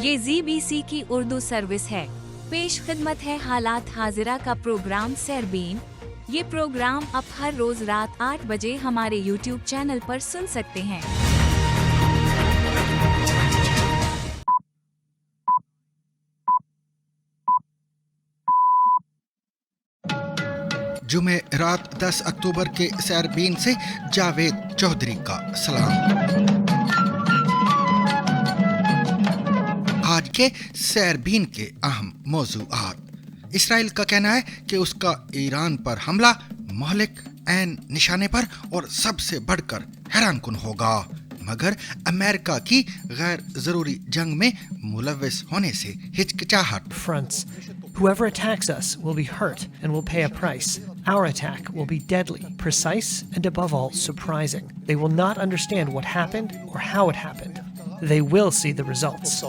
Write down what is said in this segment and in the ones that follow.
ये ZBC की Urdu service है। पेश खिदमत है हालात हाजिरा का प्रोग्राम सरबीन। ये प्रोग्राम आप हर रोज रात 8 बजे हमारे YouTube चैनल पर सुन सकते हैं। जुमे रात 10 अक्टूबर के सरबीन से जावेद चौधरी का सलाम। आज के सरबीन के अहम मौजूआत। इसराइल का कहना है कि उसका ईरान पर हमला महलिक ऐन निशाने पर और सबसे बढ़कर हैरानकुन होगा, मगर अमेरिका की गैर जरूरी जंग में मुलव्विस होने से हिचकिचाहट। Fronts. Whoever attacks us will be hurt and will pay a price. Our attack will be deadly, precise, and above all, surprising. They will not understand what happened or how it happened. They will see the results.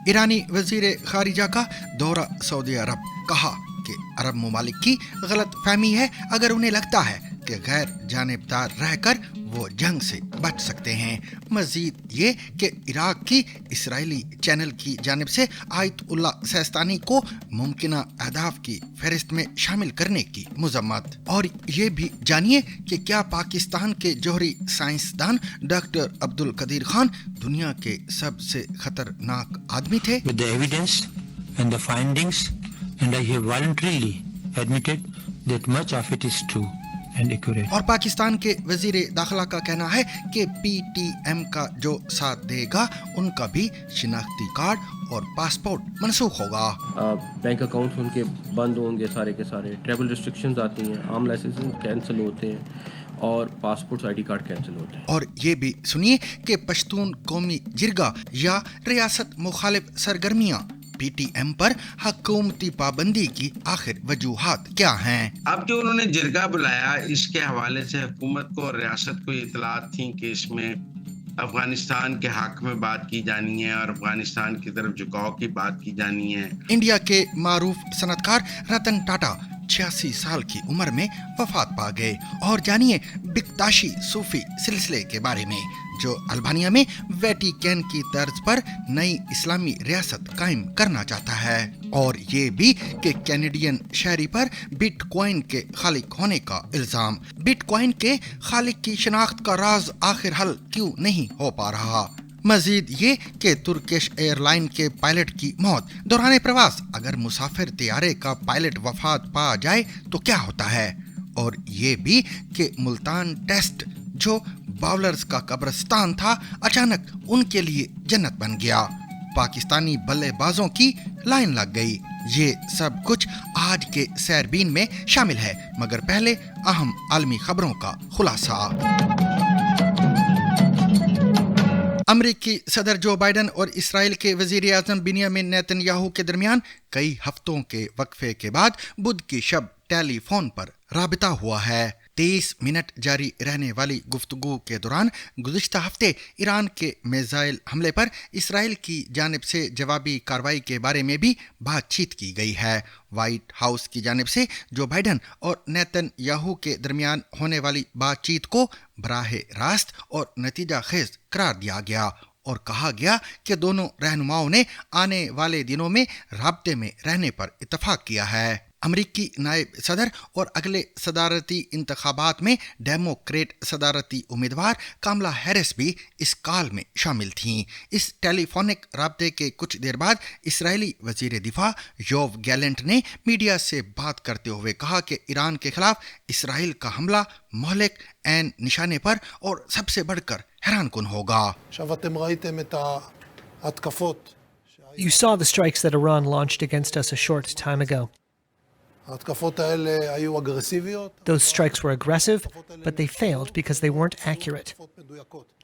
ईरानी वजीर खारिजा का दौरा Saudi अरब। कहा कि अरब ममालिक की गलत फहमी है अगर उन्हें लगता है कि गैर जानिबदार रहकर वो जंग से बच सकते हैं। मजीद ये कि इराक की इसराइली चैनल की जानिब से आयतुल्लाह सिस्तानी को मुमकिना अहदाफ की फहरिस्त में शामिल करने की मजम्मत। और ये भी जानिए कि क्या पाकिस्तान के जौहरी साइंसदान डॉक्टर अब्दुल कदीर खान दुनिया के सबसे खतरनाक आदमी थे। With the evidence and the findings, and I have voluntarily admitted that much of it is true. और पाकिस्तान के वजीर दाखिला का कहना है कि PTM का जो साथ देगा उनका भी शिनाख्ती कार्ड और पासपोर्ट मनसूख होगा। बैंक अकाउंट्स उनके बंद होंगे सारे के सारे, ट्रैवल रिस्ट्रिक्शंस आती हैं, आम लाइसेंस कैंसिल होते हैं और पासपोर्ट ID कार्ड कैंसिल होते हैं। और ये भी सुनिए कि पश्तून कौमी जिरगा या रियासत मुखालिफ सरगर्मियाँ PTM पर हुकूमती पाबंदी की आखिर वजूहात क्या हैं? अब जो उन्होंने जिरगा बुलाया, इसके हवाले से हुकूमत को और रियासत को इतलात थी कि इसमें अफगानिस्तान के हक में बात की जानी है और अफगानिस्तान की तरफ झुकाव की बात की जानी है। इंडिया के मारूफ सनतकार रतन टाटा 86 साल की उम्र में वफात पा गए। और जानिए बिकताशी सूफी सिलसिले के बारे में जो अल्बानिया में वेटिकन की तर्ज पर नई इस्लामी रियासत कायम करना चाहता है। और ये भी कि कैनेडियन शहरी पर बिटकॉइन के खालिक होने का इल्जाम। बिटकॉइन के खालिक की शिनाख्त का राज आखिर हल क्यों नहीं हो पा रहा। मजीद ये कि तुर्किश एयरलाइन के पायलट की मौत दौरान प्रवास अगर मुसाफिर तैयारे का पायलट वफात पा जाए तो क्या होता है। और ये भी कि मुल्तान टेस्ट जो बाउलर्स का कब्रिस्तान था अचानक उनके लिए जन्नत बन गया। पाकिस्तानी बल्लेबाजों की लाइन लग गई। ये सब कुछ आज के सरबीन में शामिल है, मगर पहले अहम आलमी खबरों का खुलासा। अमेरिकी सदर जो बाइडन और इसराइल के वजीर आजम बिन्यामिन नेतन्याहू के दरमियान कई हफ्तों के वक्फे के बाद बुध की शब टेलीफोन पर राबिता हुआ है। 30 मिनट जारी रहने वाली गुफ्तगू के दौरान गुज़िश्ता हफ्ते ईरान के मिसाइल हमले पर इसराइल की जानिब से जवाबी कार्रवाई के बारे में भी बातचीत की गई है। व्हाइट हाउस की जानिब से जो बाइडन और नेतन्याहू के दरमियान होने वाली बातचीत को बराह रास्त और नतीजा खेज करार दिया गया और कहा गया कि दोनों रहनुमाओं ने आने वाले दिनों में राब्ते में रहने पर इत्तफाक किया है। अमरीकी नायब सदर और अगले सदारती इंतखाबात में डेमोक्रेट सदारती उम्मीदवार कामला हैरिस भी इस काल में शामिल थीं। इस टेलीफोनिक राब्ते के कुछ देर बाद इसराइली वजीर दिफा योव गैलेंट ने मीडिया से बात करते हुए कहा कि ईरान के खिलाफ इसराइल का हमला महलिक ऐन निशाने पर और सबसे बढ़कर हैरानकुन होगा। You saw the strikes that Iran launched against us a short time ago. Those strikes were aggressive, but they failed because they weren't accurate.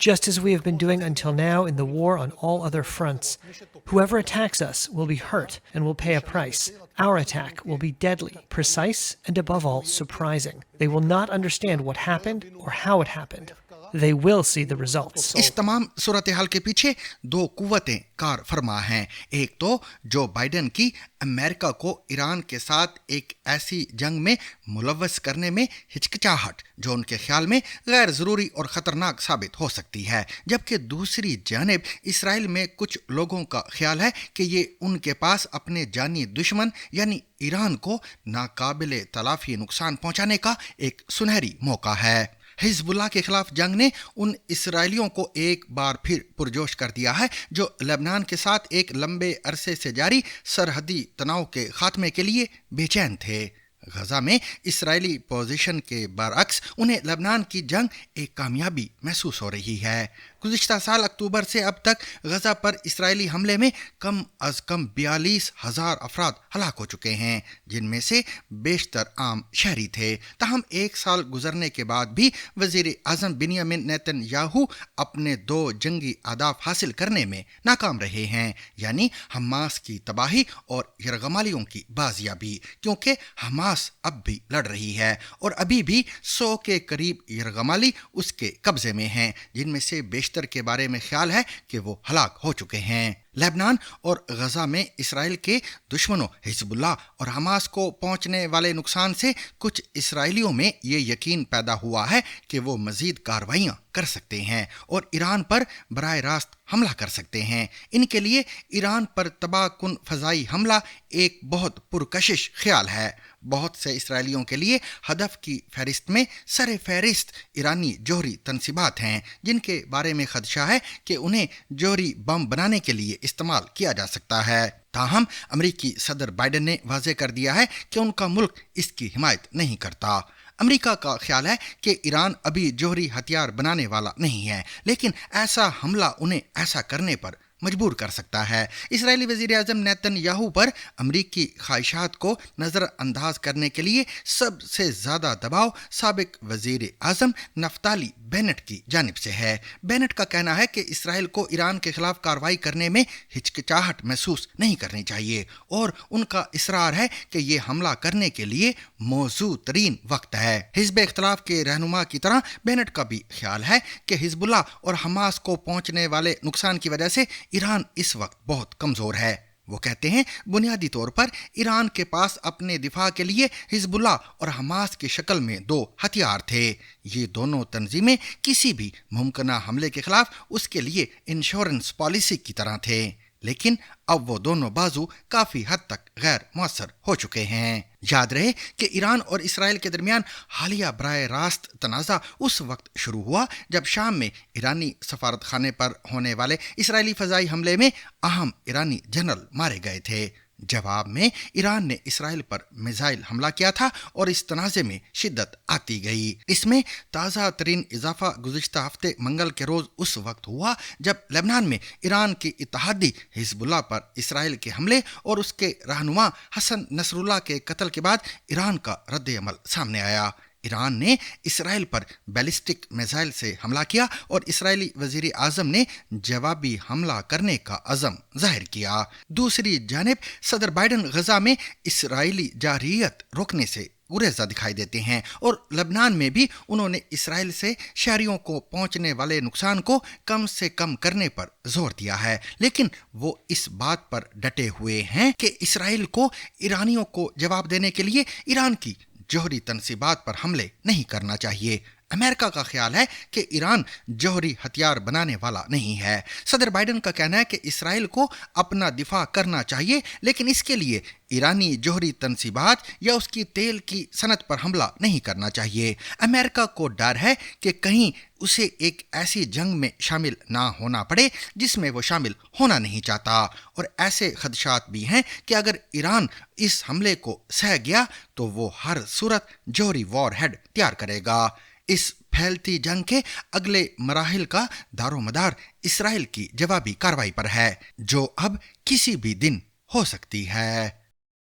Just as we have been doing until now in the war on all other fronts, whoever attacks us will be hurt and will pay a price. Our attack will be deadly, precise, and above all, surprising. They will not understand what happened or how it happened. they will see the results. इस तमाम सूरत हाल के पीछे दो कुव्वतें car फरमा हैं। एक तो Joe Biden की अमेरिका को ईरान के साथ एक ऐसी जंग में मुलव्वस करने में हिचकिचाहट जो उनके ख्याल में गैर ज़रूरी और ख़तरनाक साबित हो सकती है, जबकि दूसरी जानिब इसराइल में कुछ लोगों का ख्याल है कि ये उनके पास अपने जानी दुश्मन यानी ईरान को नाकाबिले तलाफी नुकसान पहुंचाने का एक सुनहरी मौका है। हिजबुल्लाह के खिलाफ जंग ने उन इसराइलियों को एक बार फिर पुरजोश कर दिया है जो लेबनान के साथ एक लंबे अरसे से जारी सरहदी तनाव के खात्मे के लिए बेचैन थे। गजा में इसराइली पोजीशन के बरअक्स उन्हें लेबनान की जंग एक कामयाबी महसूस हो रही है। गुज़िश्ता साल अक्टूबर से अब तक गजा पर इसराइली हमले में कम अज़ कम 42,000 अफराद हलाक हो चुके हैं, जिनमें से बेशतर आम शहरी थे। ताहम एक साल गुजरने के बाद भी वज़ीर आज़म बिन्यामिन नेतन्याहू अपने दो जंगी अहदाफ हासिल करने में नाकाम रहे हैं, यानी हमास की तबाही और यरगमालियों की बाजियाबी, क्योंकि हमास अब भी लड़ रही है और अभी भी 100 के करीब यरगमाली उसके कब्जे में हैं, जिनमें से बेशतर के बारे में ख्याल है कि वो हलाक हो चुके हैं। लेबनान और गजा में इसराइल के दुश्मनों हिजबुल्लाह और हमास को पहुंचने वाले नुकसान से कुछ इसराइलियों में ये यकीन पैदा हुआ है कि वो मजीद कार्रवाइयां कर सकते हैं और ईरान पर बराह रास्त हमला कर सकते हैं। इनके लिए ईरान पर तबाहकुन फ़ज़ाई हमला एक बहुत पुरकशिश ख्याल है। बहुत से इसराइलियों के लिए हदफ की फहरिस्त में सर फहरिस्त ईरानी जोहरी तनसीबात हैं, जिनके बारे में खदशा है कि उन्हें जोहरी बम बनाने के लिए इस्तेमाल किया जा सकता है। ताहम अमरीकी सदर बाइडेन ने वाज़ेह कर दिया है कि उनका मुल्क इसकी हिमायत नहीं करता। अमेरिका का ख्याल है कि ईरान अभी जोहरी हथियार बनाने वाला नहीं है, लेकिन ऐसा हमला उन्हें ऐसा करने पर मजबूर कर सकता है। इसराइली वज़ीर आज़म नेतन्याहू पर अमरीकी ख्वाहिशात को नज़रअंदाज करने के लिए सबसे ज़्यादा दबाव साबिक वज़ीर आज़म नफ्ताली बेनेट की जानिब से है। बेनेट का कहना है कि इसराइल को ईरान के खिलाफ कार्रवाई करने में हिचकिचाहट महसूस नहीं करनी चाहिए और उनका इसरार है कि ये हमला करने के लिए मौजू तरीन वक्त है। हिज़्ब इख्तिलाफ के रहनुमा की तरह बेनेट का भी ख्याल है कि हिजबुल्लाह और हमास को पहुंचने वाले नुकसान की वजह से ईरान इस वक्त बहुत कमज़ोर है। वो कहते हैं बुनियादी तौर पर ईरान के पास अपने दिफा के लिए हिजबुल्लाह और हमास की शक्ल में दो हथियार थे। ये दोनों तंजीमें किसी भी मुमकिन हमले के खिलाफ उसके लिए इंश्योरेंस पॉलिसी की तरह थे, लेकिन अब वो दोनों बाजू काफ़ी हद तक गैर मुअस्सर हो चुके हैं। याद रहे कि ईरान और इसराइल के दरमियान हालिया बराह रास्त तनाज़ा उस वक्त शुरू हुआ जब शाम में ईरानी सफारत खाने पर होने वाले इसराइली फ़ज़ाई हमले में अहम ईरानी जनरल मारे गए थे। जवाब में ईरान ने इसराइल पर मिसाइल हमला किया था और इस तनाज़े में शिद्दत आती गई। इसमें ताज़ा तरीन इजाफा गुज़िश्ता हफ्ते मंगल के रोज़ उस वक्त हुआ जब लेबनान में ईरान की इत्तेहादी हिजबुल्लाह पर इसराइल के हमले और उसके रहनुमा हसन नसरुल्लाह के कत्ल के बाद ईरान का रद्द अमल सामने आया। ईरान ने इसराइल पर बैलिस्टिक मिसाइल से हमला किया और इसराइली वज़ीर आज़म ने जवाबी हमला करने का अज़म जाहिर किया। दूसरी जानिब सदर बाइडेन गजा में इसराइली जारहियत रोकने से गुरेज़ा दिखाई देते हैं और लेबनान में भी उन्होंने इसराइल से शहरियों को पहुंचने वाले नुकसान को कम से कम करने पर जोर दिया है, लेकिन वो इस बात पर डटे हुए हैं कि इसराइल को ईरानियों को जवाब देने के लिए ईरान की जोहरी तनसीबात पर हमले नहीं करना चाहिए। अमेरिका का ख्याल है कि ईरान जोहरी हथियार बनाने वाला नहीं है। सदर बाइडेन का कहना है कि इसराइल को अपना दिफा करना चाहिए, लेकिन इसके लिए ईरानी जोहरी तनसीबात या उसकी तेल की सनत पर हमला नहीं करना चाहिए। अमेरिका को डर है कि कहीं उसे एक ऐसी जंग में शामिल ना होना पड़े जिसमें वो शामिल होना नहीं चाहता, और ऐसे खदशात भी हैं कि अगर ईरान इस हमले को सह गया तो वो हर सूरत जोहरी वॉरहेड तैयार करेगा। इस फैलती जंग के अगले मराहिल का दारोमदार इसराइल की जवाबी कार्रवाई पर है, जो अब किसी भी दिन हो सकती है।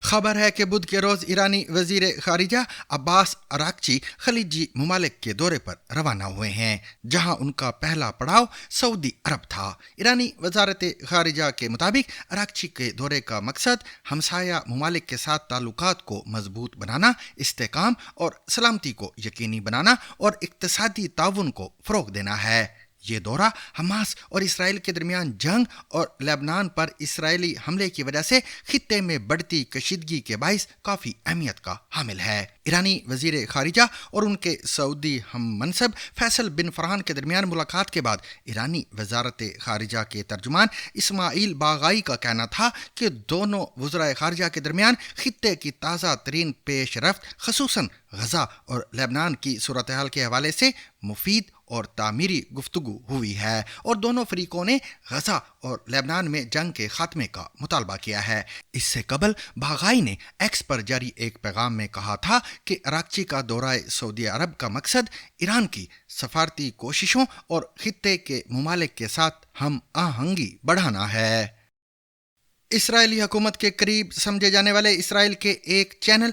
खबर है कि बुध के रोज ईरानी वजीर खारिजा अब्बास अराक्ची खलीजी मुमालिक के दौरे पर रवाना हुए हैं, जहां उनका पहला पड़ाव सऊदी अरब था। ईरानी वजारत खारिजा के मुताबिक अराक्ची के दौरे का मकसद हमसाया मुमालिक के साथ ताल्लुकात को मजबूत बनाना, इस्तेकाम और सलामती को यकीनी बनाना और इक्तिसादी ताउन को फरोग देना है। ये दौरा हमास और इसराइल के दरमियान जंग और लेबनान पर इसराइली हमले की वजह से खित्ते में बढ़ती कशीदगी के बाइस काफ़ी अहमियत का हामिल है। ईरानी वजीर खारिजा और उनके सऊदी हम मनसब फैसल बिन फरहान के दरमियान मुलाकात के बाद ईरानी वजारत खारिजा के तर्जुमान इस्माइल बागाई का कहना था कि दोनों वज़राए खारिजा के दरमियान खित्ते की ताज़ा तरीन पेश रफ्त खसूसन गजा और लेबनान की सूरत हाल के हवाले से मुफीद और तामीरी गुफ्तगू हुई है और दोनों फरीकों ने गजा और लेबनान में जंग के खात्मे का मुतालबा किया है। इससे कबल बागाई ने एक्स पर जारी एक पैगाम में कहा था कि अराक्ची का दौरा सऊदी अरब का मकसद ईरान की सफारती कोशिशों और खित्ते के मुमालिक के साथ हम आहंगी बढ़ाना है। इसराइली हुकूमत के करीब समझे जाने वाले इसराइल के एक चैनल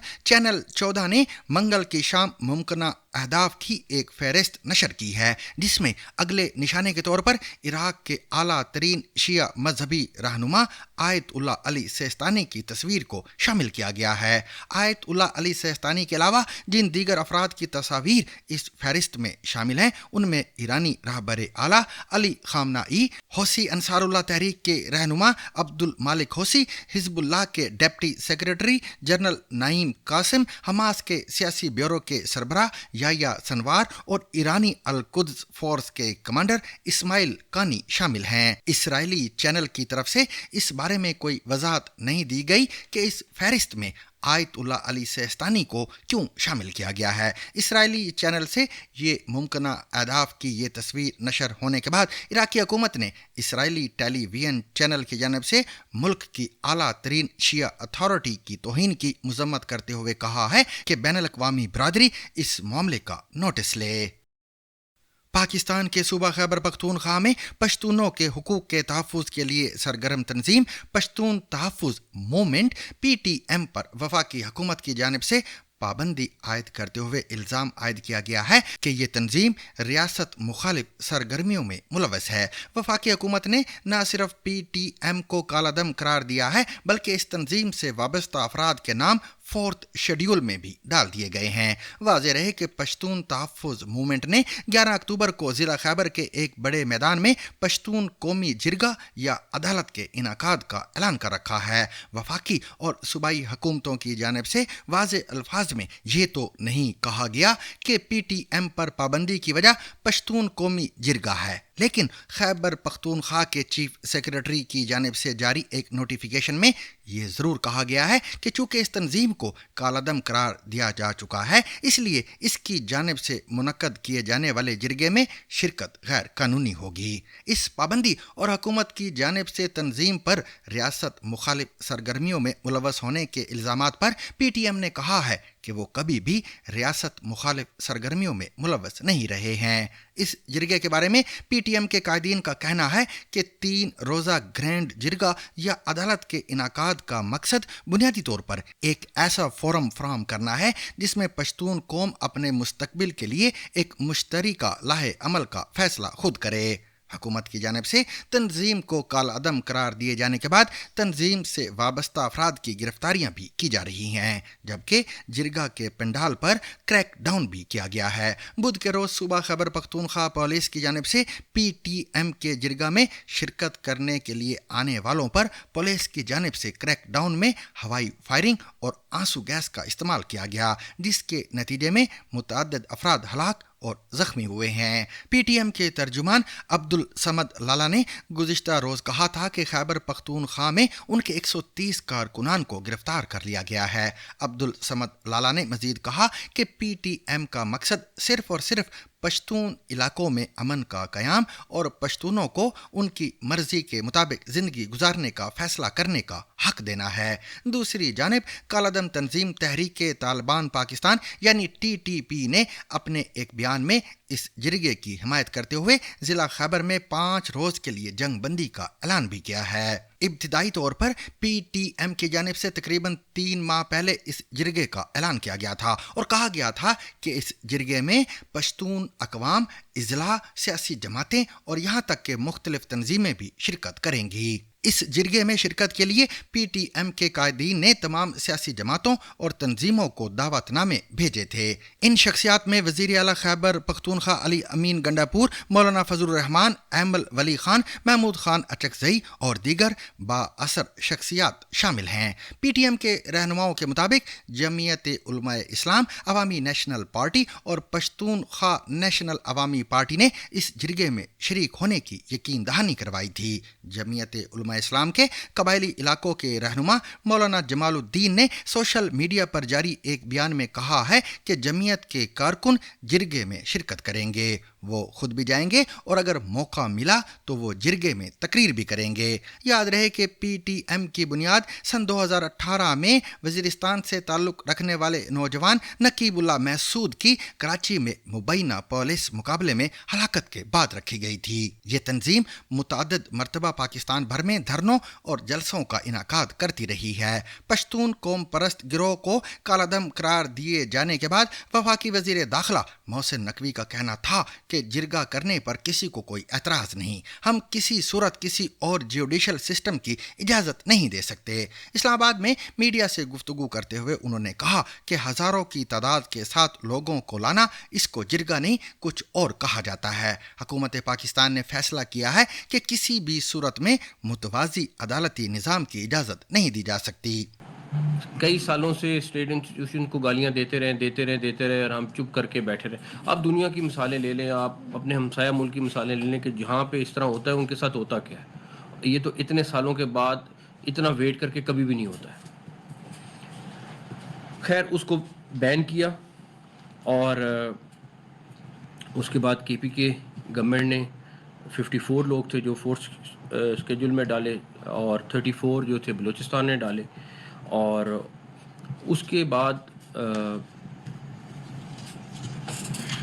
14 ने मंगल की शाम मुमकिना अहदाफ की एक फहरिस्त नशर की है, जिसमें अगले निशाने के तौर पर इराक के आला तरीन शिया मजहबी रहनुमा आयतुल्ला अली सिस्तानी की तस्वीर को शामिल किया गया है। आयतुल्ला अली सिस्तानी के अलावा जिन दीगर अफराद की तस्वीर इस फहरिस्त में शामिल हैं, उनमें ईरानी रहबर आला अली खामनाई, हौसी अंसारुल्लाह तहरीक के रहनुमा अब्दुल मालिक हौसी, हिजबुल्लाह के deputy secretary general Naim Qassem, Hamas के सियासी ब्यूरो के सरबराह याया सनवार और ईरानी अल कुद्स फोर्स के कमांडर इस्माइल कानी शामिल हैं। इसराइली चैनल की तरफ से इस बारे में कोई वजाहत नहीं दी गई कि इस फहरिस्त में आयतुल्ला अली सिस्तानी को क्यों शामिल किया गया है। इसराइली चैनल से ये मुमकिना अहदाफ की ये तस्वीर नशर होने के बाद इराकी हुकूमत ने इसराइली टेलीविजन चैनल की जानब से मुल्क की आला तरीन शिया अथॉरिटी की तौहीन की मजम्मत करते हुए कहा है कि बैनुल अक़वामी बरादरी इस मामले का नोटिस ले। पाकिस्तान के सूबा खैबर पख्तूनख्वा में पश्तूनों के हुकूक के तहफ़्फ़ुज़ के लिए सरगर्म तंजीम पश्तून तहफ़्फ़ुज़ मूवमेंट PTM पर वफाकी हुकूमत की जानिब से पाबंदी आयद करते हुए इल्ज़ाम आयद किया गया है कि ये तंजीम रियासत मुखालिफ सरगर्मियों में मुलव्वस है। वफाकी हुकूमत ने न सिर्फ PTM को कालादम करार दिया है, बल्कि इस तंजीम से वाबस्ता अफराद के नाम 4th शेड्यूल में भी डाल दिए गए हैं। वाज़ेह रहे कि पश्तून तहफ़्फ़ुज़ मूवमेंट ने 11 अक्टूबर को ज़िला खैबर के एक बड़े मैदान में पश्तून कौमी जिरगा या अदालत के इनाकाद का ऐलान कर रखा है। वफाकी और सूबाई हुकूमतों की जानिब से वाज़ेह अल्फाज में ये तो नहीं कहा गया कि PTM पर पाबंदी की वजह पश्तून कौमी जिरगा है, लेकिन खैबर पख्तूनख्वा के चीफ सेक्रेटरी की जानिब से जारी एक नोटिफिकेशन में ये ज़रूर कहा गया है कि चूँकि इस तंजीम को कालादम करार दिया जा चुका है, इसलिए इसकी जानिब से मुनक्कद किए जाने वाले जिरगे में शिरकत गैर कानूनी होगी। इस पाबंदी और हुकूमत की जानिब से तंजीम पर रियासत मुखालिफ सरगर्मियों में मुलव्वस होने के इल्ज़ामात पर PTM ने कहा है कि वो कभी भी रियासत मुखालिफ सरगर्मियों में मुलव्वस नहीं रहे हैं। इस जिरगे के बारे में PTM के कायदीन का कहना है कि 3 रोज़ा ग्रैंड जिरगा या अदालत के इनाकाद का मकसद बुनियादी तौर पर एक ऐसा फोरम फराहम करना है जिसमें पश्तून कौम अपने मुस्तकबिल के लिए एक मुश्तरका लाहे अमल का फैसला खुद करे। हुकूमत की जानिब से तंजीम को कालाअदम करार दिए जाने के बाद तंजीम से वाबस्ता अफराद की गिरफ्तारियां भी की जा रही हैं, जबकि जिरगा के पंडाल पर क्रैक डाउन भी किया गया है। बुध के रोज़ सूबा खैबर पख्तूनख्वा पुलिस की जानिब से PTM के जिरगा में शिरकत करने के लिए आने वालों पर पुलिस की जानिब से क्रैक डाउन में हवाई फायरिंग और आंसू गैस का इस्तेमाल किया गया, जिसके नतीजे में मुतअद्दिद अफराद हलाक और ज़ख्मी हुए हैं। PTM के तर्जुमान अब्दुल समद लाला ने गुज़िश्ता रोज़ कहा था कि खैबर पख्तूनख्वा में उनके 130 कारकुनान को गिरफ्तार कर लिया गया है। अब्दुल समद लाला ने मज़ीद कहा कि PTM का मकसद सिर्फ़ और सिर्फ पश्तून इलाकों में अमन का क़याम और पश्तूनों को उनकी मर्ज़ी के मुताबिक ज़िंदगी गुजारने का फ़ैसला करने का हक़ देना है। दूसरी जानिब कालादम तंजीम तहरीक तालिबान पाकिस्तान यानी TTP ने अपने एक बयान में इस जिरगे की हिमायत करते हुए ज़िला खैबर में 5 रोज़ के लिए जंग बंदी का ऐलान भी किया है। ابتدائی طور پر پی ٹی ایم کی جانب سے تقریباً 3 ماہ پہلے اس جرگے کا اعلان کیا گیا تھا اور کہا گیا تھا کہ اس جرگے میں پشتون اقوام، اضلاع، سیاسی جماعتیں اور یہاں تک کہ مختلف تنظیمیں بھی شرکت کریں گی۔ اس جرگے میں شرکت کے لیے پی ٹی ایم کے قائدین نے تمام سیاسی جماعتوں اور تنظیموں کو دعوت نامے بھیجے تھے۔ ان شخصیات میں وزیر اعلیٰ خیبر پختونخوا علی امین گنڈاپور، مولانا فضل الرحمان، ایمل ولی خان، محمود خان اچکزئی اور دیگر با اثر شخصیات شامل ہیں۔ پی ٹی ایم کے رہنماؤں کے مطابق جمعیت علماء اسلام، عوامی نیشنل پارٹی اور پشتونخوا نیشنل عوامی پارٹی نے اس جرگے میں شریک ہونے کی یقین دہانی کروائی تھی۔ جمعیت علماء اسلام کے قبائلی علاقوں کے رہنما مولانا جمال الدین نے سوشل میڈیا پر جاری ایک بیان میں کہا ہے کہ جمعیت کے کارکن جرگے میں شرکت کریں گے، وہ خود بھی جائیں گے اور اگر موقع ملا تو وہ جرگے میں تقریر بھی کریں گے۔ یاد رہے کہ پی ٹی ایم کی بنیاد سن 2018 میں وزیرستان سے تعلق رکھنے والے نوجوان نقیب اللہ محسود کی کراچی میں مبینہ پولیس مقابلے میں ہلاکت کے بعد رکھی گئی تھی۔ یہ تنظیم متعدد مرتبہ پاکستان بھر میں دھرنوں اور جلسوں کا انعقاد کرتی رہی ہے۔ پشتون قوم پرست گروہ کو کالعدم قرار دیے جانے کے بعد وفاقی وزیر داخلہ محسن نقوی کا کہنا تھا کہ جرگہ کرنے پر کسی کو کوئی اعتراض نہیں، ہم کسی صورت کسی اور جوڈیشل سسٹم کی اجازت نہیں دے سکتے۔ اسلام آباد میں میڈیا سے گفتگو کرتے ہوئے انہوں نے کہا کہ ہزاروں کی تعداد کے ساتھ لوگوں کو لانا، اس کو جرگہ نہیں کچھ اور کہا جاتا ہے۔ حکومت پاکستان نے فیصلہ کیا ہے کہ کسی بھی صورت میں متوازی عدالتی نظام کی اجازت نہیں دی جا سکتی۔ کئی سالوں سے اسٹیٹ انسٹیٹیوشن کو گالیاں دیتے رہے اور ہم چپ کر کے بیٹھے رہے۔ آپ دنیا کی مثالیں لے لیں، آپ اپنے ہمسایہ ملک کی مثالیں لے لیں کہ جہاں پہ اس طرح ہوتا ہے ان کے ساتھ ہوتا کیا ہے۔ یہ تو اتنے سالوں کے بعد اتنا ویٹ کر کے کبھی بھی نہیں ہوتا ہے۔ خیر اس کو بین کیا اور اس کے بعد کے پی کے گورنمنٹ نے 54 لوگ تھے جو فورس اسکیجول میں ڈالے اور 34 جو تھے بلوچستان نے ڈالے، اور اس کے بعد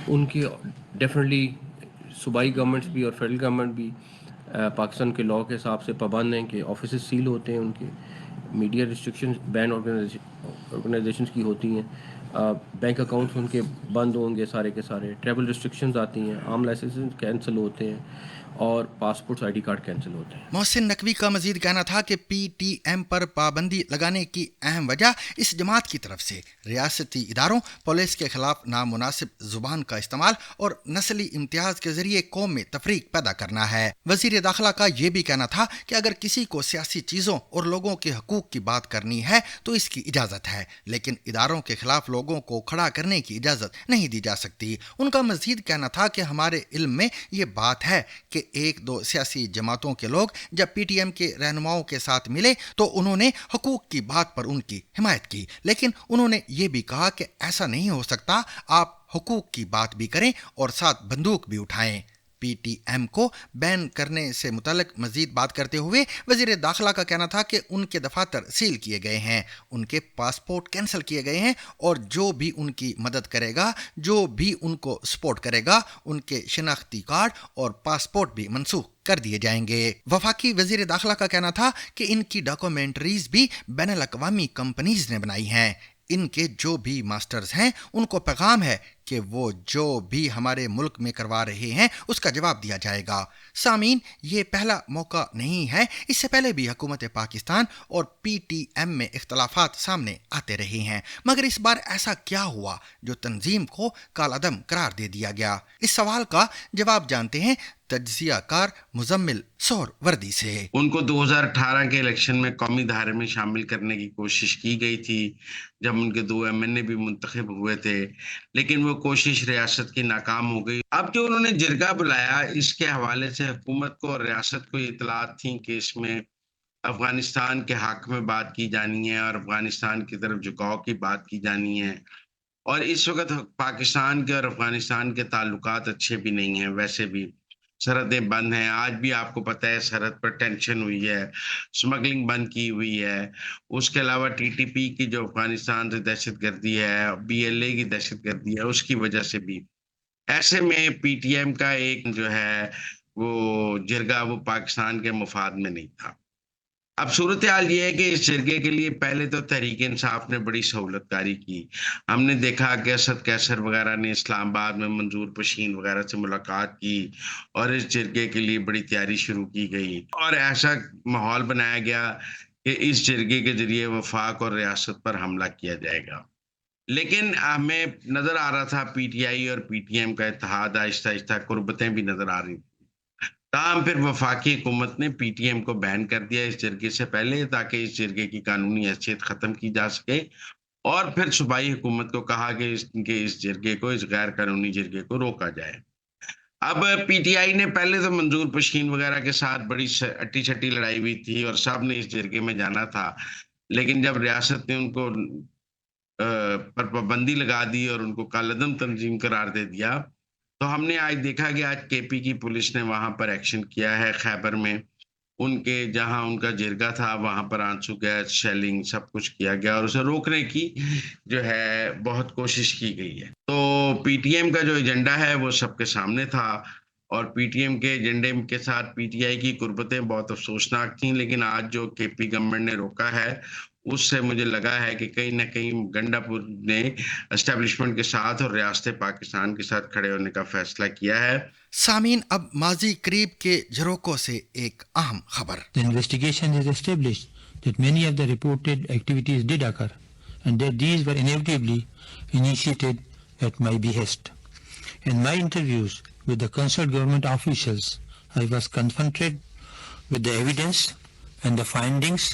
ان کی ڈیفینیٹلی صوبائی گورنمنٹس بھی اور فیڈرل گورنمنٹ بھی پاکستان کے لاء کے حساب سے پابند ہیں کہ آفیسز سیل ہوتے ہیں، ان کے میڈیا ریسٹرکشن بین آرگنائزیشنز کی ہوتی ہیں، بینک اکاؤنٹس ان کے بند ہوں گے سارے کے سارے، ٹریول ریسٹرکشنز آتی ہیں، عام لائسنس کینسل ہوتے ہیں اور passports I D card cancel ہوتے ہیں۔ محسن نقوی کا مزید کہنا تھا کہ پی ٹی ایم پر پابندی لگانے کی اہم وجہ اس جماعت کی طرف سے ریاستی اداروں، پولیس کے خلاف نامناسب زبان کا استعمال اور نسلی امتیاز کے ذریعے قوم میں تفریق پیدا کرنا ہے۔ وزیر داخلہ کا یہ بھی کہنا تھا کہ اگر کسی کو سیاسی چیزوں اور لوگوں کے حقوق کی بات کرنی ہے تو اس کی اجازت ہے، لیکن اداروں کے خلاف لوگوں کو کھڑا کرنے کی اجازت نہیں دی جا سکتی۔ ان کا مزید کہنا تھا کہ ہمارے علم میں یہ بات ہے کہ ایک دو سیاسی جماعتوں کے لوگ جب پی ٹی ایم کے رہنماؤں کے ساتھ ملے تو انہوں نے حقوق کی بات پر ان کی حمایت کی، لیکن انہوں نے یہ بھی کہا کہ ایسا نہیں ہو سکتا، آپ حقوق کی بات بھی کریں اور ساتھ بندوق بھی اٹھائیں۔ پی ٹی ایم کو بین کرنے سے متعلق مزید بات کرتے ہوئے وزیر داخلہ کا کہنا تھا کہ ان کے دفاتر سیل کیے گئے ہیں، ان کے پاسپورٹ کینسل کیے گئے ہیں اور جو بھی ان کی مدد کرے گا، جو بھی ان کو سپورٹ کرے گا، ان کے شناختی کارڈ اور پاسپورٹ بھی منسوخ کر دیے جائیں گے۔ وفاقی وزیر داخلہ کا کہنا تھا کہ ان کی ڈاکومنٹریز بھی بین الاقوامی کمپنیز نے بنائی ہیں، ان کے جو بھی ماسٹرز ہیں ان کو پیغام ہے کہ وہ جو بھی ہمارے ملک میں کروا رہے ہیں اس کا جواب دیا جائے گا۔ سامعین، یہ پہلا موقع نہیں ہے، اس سے پہلے بھی حکومت پاکستان اور پی ٹی ایم میں اختلافات سامنے آتے رہے ہیں، مگر اس بار ایسا کیا ہوا جو تنظیم کو کالعدم قرار دے دیا گیا؟ اس سوال کا جواب جانتے ہیں تجزیہ کار مزمل سور وردی سے۔ ان کو 2018 کے الیکشن میں قومی دھارے میں شامل کرنے کی کوشش کی گئی تھی جب ان کے 2 ایم این اے بھی منتخب ہوئے تھے، لیکن وہ کوشش ریاست کی ناکام ہو گئی۔ اب جو انہوں نے جرگہ بلایا، اس کے حوالے سے حکومت کو اور ریاست کو اطلاعات تھیں کہ اس میں افغانستان کے حق میں بات کی جانی ہے اور افغانستان کی طرف جھکاؤ کی بات کی جانی ہے، اور اس وقت پاکستان کے اور افغانستان کے تعلقات اچھے بھی نہیں ہیں، ویسے بھی سرحدیں بند ہیں، آج بھی آپ کو پتہ ہے سرحد پر ٹینشن ہوئی ہے، سمگلنگ بند کی ہوئی ہے، اس کے علاوہ ٹی ٹی پی کی جو افغانستان سے دہشت گردی ہے، بی ایل اے کی دہشت گردی ہے، اس کی وجہ سے بھی ایسے میں پی ٹی ایم کا ایک جو ہے وہ جرگہ وہ پاکستان کے مفاد میں نہیں تھا۔ اب صورتحال یہ ہے کہ اس جرگے کے لیے پہلے تو تحریک انصاف نے بڑی سہولت کاری کی. ہم نے دیکھا کہ اسد قیصر وغیرہ نے اسلام آباد میں منظور پشین وغیرہ سے ملاقات کی اور اس جرگے کے لیے بڑی تیاری شروع کی گئی اور ایسا ماحول بنایا گیا کہ اس جرگے کے ذریعے وفاق اور ریاست پر حملہ کیا جائے گا. لیکن ہمیں نظر آ رہا تھا پی ٹی آئی اور پی ٹی ایم کا اتحاد آہستہ آہستہ قربتیں بھی نظر آ رہی تھیں. تاہم پھر وفاقی حکومت نے پی ٹی ایم کو بین کر دیا اس جرگے سے پہلے تاکہ اس جرگے کی قانونی حیثیت ختم کی جا سکے اور پھر صوبائی حکومت کو کہا کہ اس جرگے کو اس غیر قانونی جرگے کو روکا جائے. اب پی ٹی آئی نے پہلے تو منظور پشین وغیرہ کے ساتھ بڑی اٹی چھٹی لڑائی ہوئی تھی اور سب نے اس جرگے میں جانا تھا، لیکن جب ریاست نے ان کو پر پابندی لگا دی اور ان کو کالعدم تنظیم قرار دے دیا تو ہم نے آج دیکھا کہ آج کے پی کی پولیس نے وہاں پر ایکشن کیا ہے. خیبر میں ان کے جہاں ان کا جرگہ تھا وہاں پر آنسو گیس شیلنگ سب کچھ کیا گیا اور اسے روکنے کی جو ہے بہت کوشش کی گئی ہے. تو پی ٹی ایم کا جو ایجنڈا ہے وہ سب کے سامنے تھا اور پی ٹی ایم کے ایجنڈے کے ساتھ پی ٹی آئی کی قربتیں بہت افسوسناک تھیں، لیکن آج جو کے پی گورنمنٹ نے روکا ہے اس سے مجھے لگا ہے کہ کہیں نہ کہیں گنڈا پور نے اسٹیبلشمنٹ کے ساتھ اور ریاست پاکستان کے ساتھ کھڑے ہونے کا فیصلہ کیا ہے. سامعین، اب ماضی قریب کے جھروکوں سے ایک اہم خبر. The investigation has established that many of the reported activities did occur and that these were inevitably initiated at my behest. In my interviews with the concerned government officials, I was confronted with the evidence and the findings,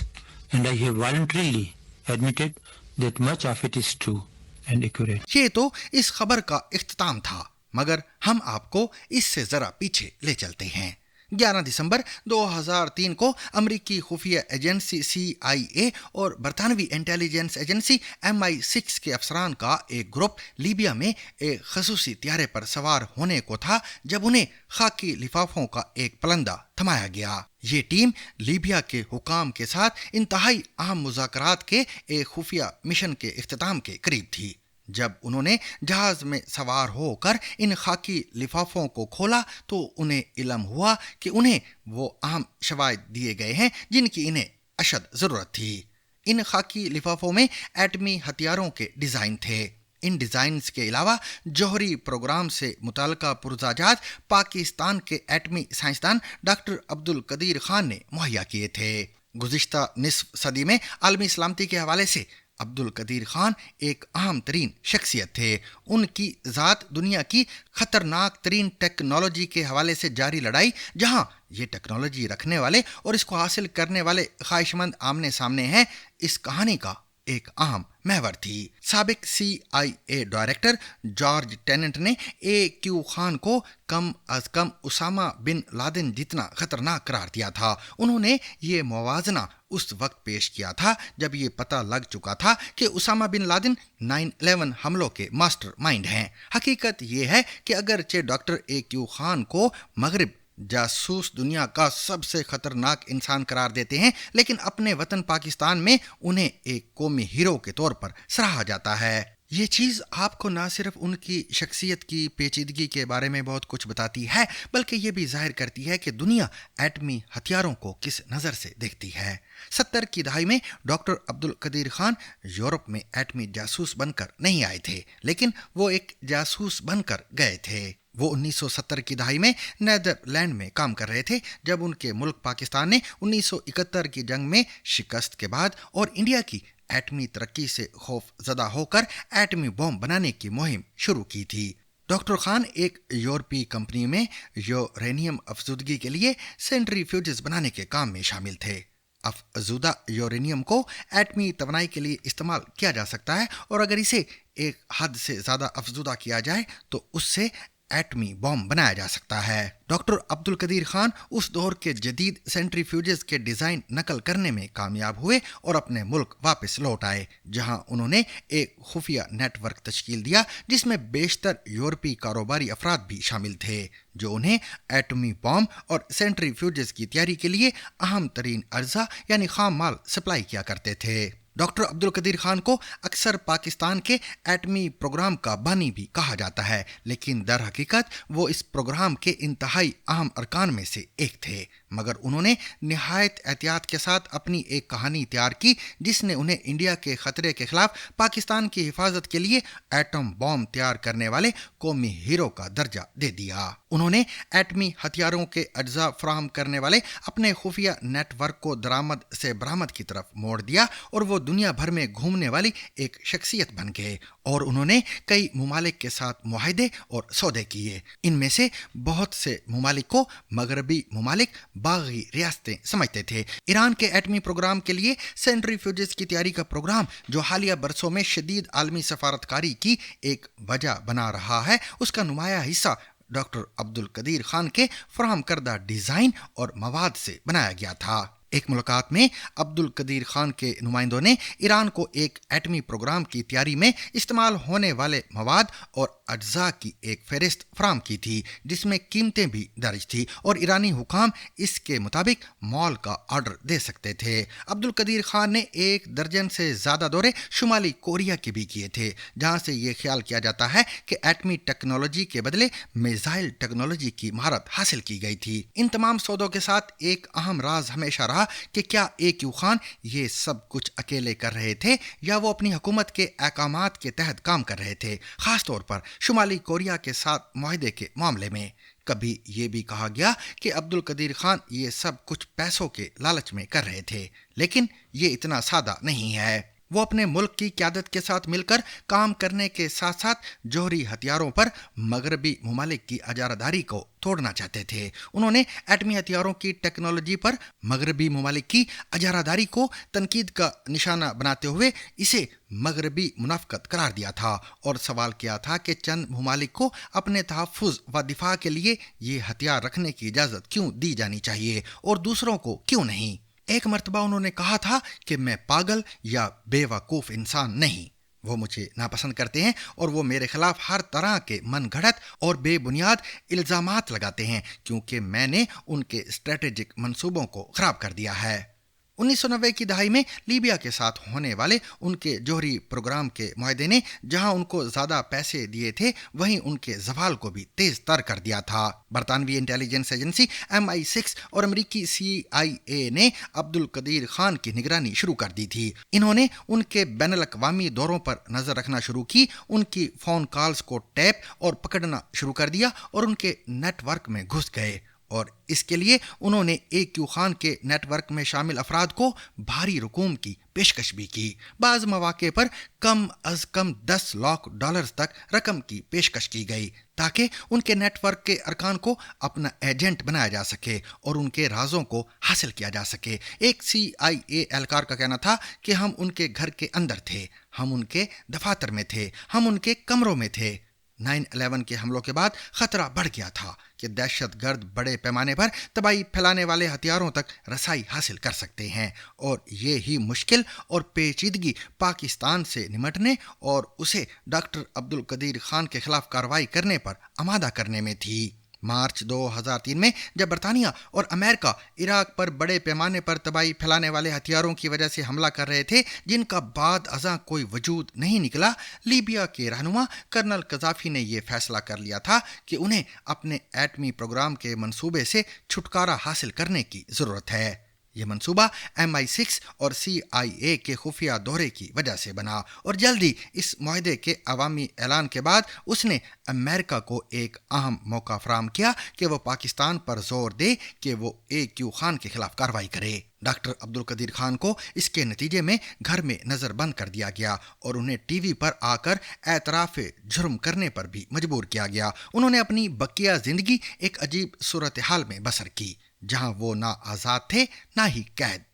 and I have voluntarily admitted that much of it is true and accurate. یہ تو اس خبر کا اختتام تھا، مگر ہم آپ کو اس سے ذرا پیچھے لے چلتے ہیں. 11 دسمبر 2003 کو امریکی خفیہ ایجنسی CIA اور برطانوی انٹیلیجنس ایجنسی MI6 کے افسران کا ایک گروپ لیبیا میں ایک خصوصی طیارے پر سوار ہونے کو تھا جب انہیں خاکی لفافوں کا ایک پلندہ تھمایا گیا. یہ ٹیم لیبیا کے حکام کے ساتھ انتہائی اہم مذاکرات کے ایک خفیہ مشن کے اختتام کے قریب تھی. جب انہوں نے جہاز میں سوار ہو کر ان خاکی لفافوں کو کھولا تو انہیں علم ہوا کہ انہیں وہ اہم شواہد دیے گئے ہیں جن کی انہیں اشد ضرورت تھی. ان خاکی لفافوں میں ایٹمی ہتھیاروں کے ڈیزائن تھے. ان ڈیزائنز کے علاوہ جوہری پروگرام سے متعلقہ پرزہ جات پاکستان کے ایٹمی سائنسدان ڈاکٹر عبدالقدیر خان نے مہیا کیے تھے. گزشتہ نصف صدی میں عالمی سلامتی کے حوالے سے عبدالقدیر خان ایک اہم ترین شخصیت تھے. ان کی ذات دنیا کی خطرناک ترین ٹیکنالوجی کے حوالے سے جاری لڑائی، جہاں یہ ٹیکنالوجی رکھنے والے اور اس کو حاصل کرنے والے خواہش مند آمنے سامنے ہیں، اس کہانی کا ایک اہم محور تھی. سابق CIA ڈائریکٹر جارج ٹیننٹ نے AQ خان کو کم از کم اسامہ بن لادن جتنا خطرناک قرار دیا تھا. انہوں نے یہ موازنہ اس وقت پیش کیا تھا جب یہ پتہ لگ چکا تھا کہ اسامہ بن لادن 9/11 حملوں کے ماسٹر مائنڈ ہیں. حقیقت یہ ہے کہ اگرچہ ڈاکٹر AQ خان کو مغرب جاسوس دنیا کا سب سے خطرناک انسان قرار دیتے ہیں، لیکن اپنے وطن پاکستان میں انہیں ایک قومی ہیرو کے طور پر سراہا جاتا ہے. یہ چیز آپ کو نہ صرف ان کی شخصیت کی پیچیدگی کے بارے میں بہت کچھ بتاتی ہے، بلکہ یہ بھی ظاہر کرتی ہے کہ دنیا ایٹمی ہتھیاروں کو کس نظر سے دیکھتی ہے. 70 کی دہائی میں ڈاکٹر عبدالقدیر خان یورپ میں ایٹمی جاسوس بن کر نہیں آئے تھے، لیکن وہ ایک جاسوس بن کر گئے تھے. وہ 1970 کی دہائی میں نیدرلینڈ میں کام کر رہے تھے جب ان کے ملک پاکستان نے 1971 کی جنگ میں شکست کے بعد اور انڈیا کی ایٹمی ترقی سے خوف زدہ ہو کر ایٹمی بم بنانے کی مہم شروع کی تھی. ڈاکٹر خان ایک یورپی کمپنی میں یورینیم افزودگی کے لیے سینٹریفیوجز بنانے کے کام میں شامل تھے. افزودہ یورینیم کو ایٹمی توانائی کے لیے استعمال کیا جا سکتا ہے، اور اگر اسے ایک حد سے زیادہ افزودہ کیا جائے تو اس سے ایٹمی بم بنایا جا سکتا ہے. ڈاکٹر عبدالقدیر خان اس دور کے جدید سینٹریفیوجز کے ڈیزائن نقل کرنے میں کامیاب ہوئے اور اپنے ملک واپس لوٹ آئے، جہاں انہوں نے ایک خفیہ نیٹ ورک تشکیل دیا جس میں بیشتر یورپی کاروباری افراد بھی شامل تھے جو انہیں ایٹمی بم اور سینٹریفیوجز کی تیاری کے لیے اہم ترین اجزاء یعنی خام مال سپلائی کیا کرتے تھے. ڈاکٹر عبدالقدیر خان کو اکثر پاکستان کے ایٹمی پروگرام کا بانی بھی کہا جاتا ہے، لیکن در حقیقت وہ اس پروگرام کے انتہائی اہم ارکان میں سے ایک تھے. मगर उन्होंने निहायत एहतियात के साथ अपनी एक कहानी तैयार की जिसने उन्हें इंडिया के खतरे के खिलाफ पाकिस्तान की हिफाजत के लिए एटम बॉम्ब तैयार करने वाले कौमी हीरो का दर्जा दे दिया। उन्होंने एटमी हथियारों के अज्जा फराहम करने वाले अपने खुफिया नेटवर्क को दरामद से बरामद की तरफ मोड़ दिया और वो दुनिया भर में घूमने वाली एक शख्सियत बन गए और उन्होंने कई मुमालिक के साथ मुआहदे और सौदे किए। इनमें से बहुत से मुमालिक को मगरबी मुमालिक बागी रियासतें समझते थे। ईरान के एटमी प्रोग्राम के लिए सेंट्रीफ्यूजेस की तैयारी का प्रोग्राम जो हालिया बरसों में शदीद आलमी सफारतकारी की एक वजह बना रहा है, उसका नुमाया हिस्सा डॉक्टर अब्दुल कदीर खान के फराहम करदा डिज़ाइन और मवाद से बनाया गया था। एक मुलाकात में अब्दुल कदीर खान के नुमाइंदों ने ईरान को एक एटमी प्रोग्राम की तैयारी में इस्तेमाल होने वाले मवाद और अज्जा की एक फहरिस्त फराहम की थी जिसमें कीमतें भी दर्ज थी और ईरानी हुकाम इसके मुताबिक मॉल का ऑर्डर दे सकते थे। अब्दुल कदीर खान ने 1 दर्जन से ज़्यादा दौरे शुमाली कोरिया के भी किए थे जहां से ये ख्याल किया जाता है कि एटमी टेक्नोलॉजी के बदले मिसाइल टेक्नोलॉजी की महारत हासिल की गई थी। इन तमाम सौदों के साथ एक अहम राज हमेशा रहा कि क्या AQ खान ये सब कुछ अकेले कर रहे थे या वो अपनी हुकूमत के अहकामात के तहत काम कर रहे थे, खास तौर पर शुमाली कोरिया के साथ मुआहदे के मामले में। कभी ये भी कहा गया कि अब्दुल कदीर खान ये सब कुछ पैसों के लालच में कर रहे थे, लेकिन ये इतना सादा नहीं है। वो अपने मुल्क की क़यादत के साथ मिलकर काम करने के साथ साथ जोहरी हथियारों पर मगरबी मुमालिक की अजारादारी को तोड़ना चाहते थे। उन्होंने एटमी हथियारों की टेक्नोलॉजी पर मगरबी मुमालिक की अजारादारी को तनकीद का निशाना बनाते हुए इसे मगरबी मुनाफकत करार दिया था और सवाल किया था कि चंद मुमालिक को अपने तहफ़्फ़ुज़ व दिफा के लिए ये हथियार रखने की इजाज़त क्यों दी जानी चाहिए और दूसरों को क्यों नहीं। एक मर्तबा उन्होंने कहा था कि मैं पागल या बेवकूफ़ इंसान नहीं, वो मुझे नापसंद करते हैं और वो मेरे खिलाफ हर तरह के मनगढ़ंत और बेबुनियाद इल्ज़ामात लगाते हैं क्योंकि मैंने उनके स्ट्रेटेजिक मंसूबों को ख़राब कर दिया है। 1990 की दहाई में लीबिया के साथ होने वाले उनके जोहरी प्रोग्राम के मुआहदे ने जहां उनको ज़्यादा पैसे दिए थे वहीं उनके जवाल को भी तेज़ तर कर दिया था। बरतानवी इंटेलिजेंस एजेंसी MI6 और अमरीकी CIA ने अब्दुल कदीर खान की निगरानी शुरू कर दी थी। इन्होंने उनके बैनुल-अक़वामी दौरों पर नज़र रखना शुरू की, उनकी फ़ोन कॉल्स को टैप और पकड़ना शुरू कर दिया और उनके नेटवर्क में घुस गए और इसके लिए उन्होंने AQ खान के नेटवर्क में शामिल अफराद को भारी रकूम की पेशकश भी की। बाज़ मौके पर कम अज़ कम $10 लाख तक रकम की पेशकश की गई ताकि उनके नेटवर्क के अरकान को अपना एजेंट बनाया जा सके और उनके राजों को हासिल किया जा सके। एक CIA एहलकार का कहना था कि हम उनके घर के अंदर थे, हम उनके दफातर में थे, हम उनके कमरों में थे। 9/11 के हमलों के बाद खतरा बढ़ गया था कि दहशतगर्द बड़े पैमाने पर तबाही फैलाने वाले हथियारों तक रसाई हासिल कर सकते हैं और ये ही मुश्किल और पेचीदगी पाकिस्तान से निमटने और उसे डॉक्टर अब्दुल कदीर खान के खिलाफ कार्रवाई करने पर आमादा करने में थी। मार्च 2003 में जब बरतानिया और अमेरिका इराक पर बड़े पैमाने पर तबाही फैलाने वाले हथियारों की वजह से हमला कर रहे थे जिनका बाद अज़ां कोई वजूद नहीं निकला, लीबिया के रहनुमा कर्नल कज़ाफ़ी ने यह फैसला कर लिया था कि उन्हें अपने एटमी प्रोग्राम के मंसूबे से छुटकारा हासिल करने की ज़रूरत है। यह मंसूबा MI6 और CIA के खुफिया दौरे की वजह से बना और जल्दी इस मुआहदे के अवामी ऐलान के बाद उसने अमेरिका को एक अहम मौका फराहम किया कि वो पाकिस्तान पर जोर दे कि वो AQ खान के खिलाफ कार्रवाई करे। डॉक्टर अब्दुल कदीर खान को इसके नतीजे में घर में नज़रबंद कर दिया गया और उन्हें TV पर आकर एतराफ़ जुर्म करने पर भी मजबूर किया गया। उन्होंने अपनी बकिया ज़िंदगी एक अजीब सूरत हाल में बसर की जहां वो ना आज़ाद थे ना ही कैद।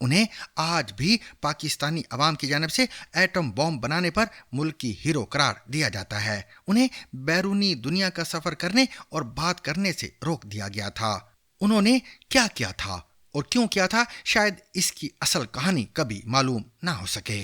उन्हें आज भी पाकिस्तानी अवाम की जानिब से एटम बॉम्ब बनाने पर मुल्की हीरो करार दिया जाता है। उन्हें बैरूनी दुनिया का सफ़र करने और बात करने से रोक दिया गया था। उन्होंने क्या किया था और क्यों किया था, शायद इसकी असल कहानी कभी मालूम ना हो सके।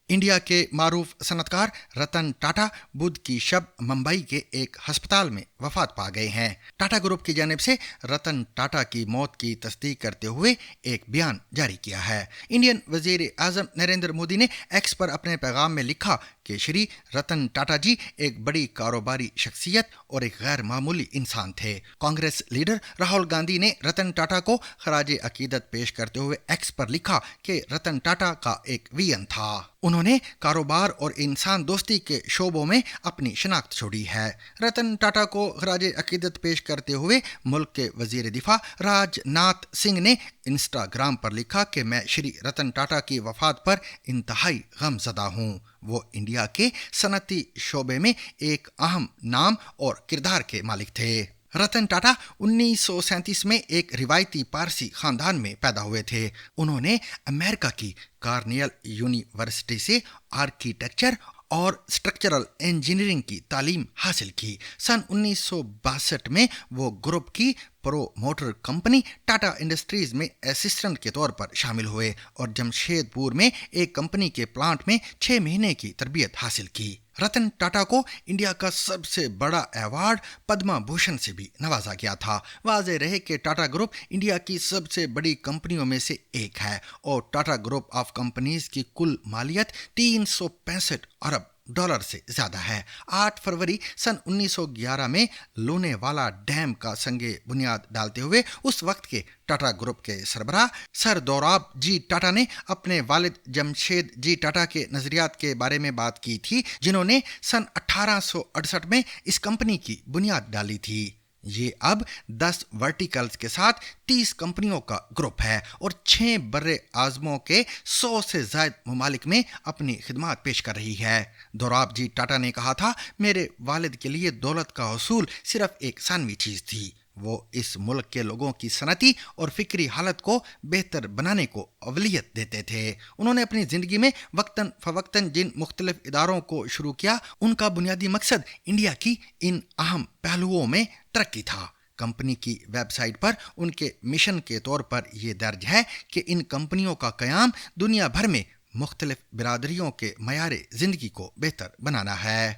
इंडिया के मारूफ सनतकार रतन टाटा बुध की शब मुंबई के एक अस्पताल में वफात पा गए हैं। टाटा ग्रुप की जानिब से रतन टाटा की मौत की तस्दीक करते हुए एक बयान जारी किया है। इंडियन वजीर आज़म नरेंद्र मोदी ने एक्स पर अपने पैगाम में लिखा کہ شری رتن ٹاٹا جی ایک بڑی کاروباری شخصیت اور ایک غیر معمولی انسان تھے۔ کانگریس لیڈر راہل گاندھی نے رتن ٹاٹا کو خراج عقیدت پیش کرتے ہوئے ایکس پر لکھا کہ رتن ٹاٹا کا ایک ویژن تھا۔ انہوں نے کاروبار اور انسان دوستی کے شعبوں میں اپنی شناخت چھوڑی ہے۔ رتن ٹاٹا کو خراج عقیدت پیش کرتے ہوئے ملک کے وزیر دفاع راج ناتھ سنگھ نے انسٹاگرام پر لکھا کہ میں شری رتن ٹاٹا کی وفات پر انتہائی غم زدہ ہوں۔ وہ انڈیا کے صنعتی شعبے میں ایک اہم نام اور کردار کے مالک تھے۔ رتن ٹاٹا 1937 میں ایک روایتی پارسی خاندان میں پیدا ہوئے تھے۔ انہوں نے امریکہ کی کارنیل یونیورسٹی سے آرکیٹیکچر اور اسٹرکچرل انجینئرنگ کی تعلیم حاصل کی۔ سن 1962 میں وہ گروپ کی پرو موٹر کمپنی ٹاٹا انڈسٹریز میں اسسٹنٹ کے طور پر شامل ہوئے اور جمشید پور میں ایک کمپنی کے پلانٹ میں 6 مہینے کی تربیت حاصل کی۔ رتن ٹاٹا کو انڈیا کا سب سے بڑا ایوارڈ پدما بھوشن سے بھی نوازا گیا تھا۔ واضح رہے کہ ٹاٹا گروپ انڈیا کی سب سے بڑی کمپنیوں میں سے ایک ہے اور ٹاٹا گروپ آف کمپنیز کی کل مالیت $365 ارب سے زیادہ ہے۔ 8 فروری سن 1911 میں لونے والا ڈیم کا سنگ بنیاد ڈالتے ہوئے اس وقت کے ٹاٹا گروپ کے سربراہ سر دوراب جی ٹاٹا نے اپنے والد جمشید جی ٹاٹا کے نظریات کے بارے میں بات کی تھی، جنہوں نے سن 1868 میں اس کمپنی کی بنیاد ڈالی تھی۔ یہ اب 10 ورٹیکلز کے ساتھ 30 کمپنیوں کا گروپ ہے اور 6 بر اعظموں کے 100 سے زائد ممالک میں اپنی خدمات پیش کر رہی ہے۔ دوراب جی ٹاٹا نے کہا تھا، میرے والد کے لیے دولت کا حصول صرف ایک ثانوی چیز تھی۔ وہ اس ملک کے لوگوں کی صنعتی اور فکری حالت کو بہتر بنانے کو اولویت دیتے تھے۔ انہوں نے اپنی زندگی میں وقتاً فوقتاً جن مختلف اداروں کو شروع کیا، ان کا بنیادی مقصد انڈیا کی ان اہم پہلوؤں میں ترقی تھا۔ کمپنی کی ویب سائٹ پر ان کے مشن کے طور پر یہ درج ہے کہ ان کمپنیوں کا قیام دنیا بھر میں مختلف برادریوں کے معیار زندگی کو بہتر بنانا ہے۔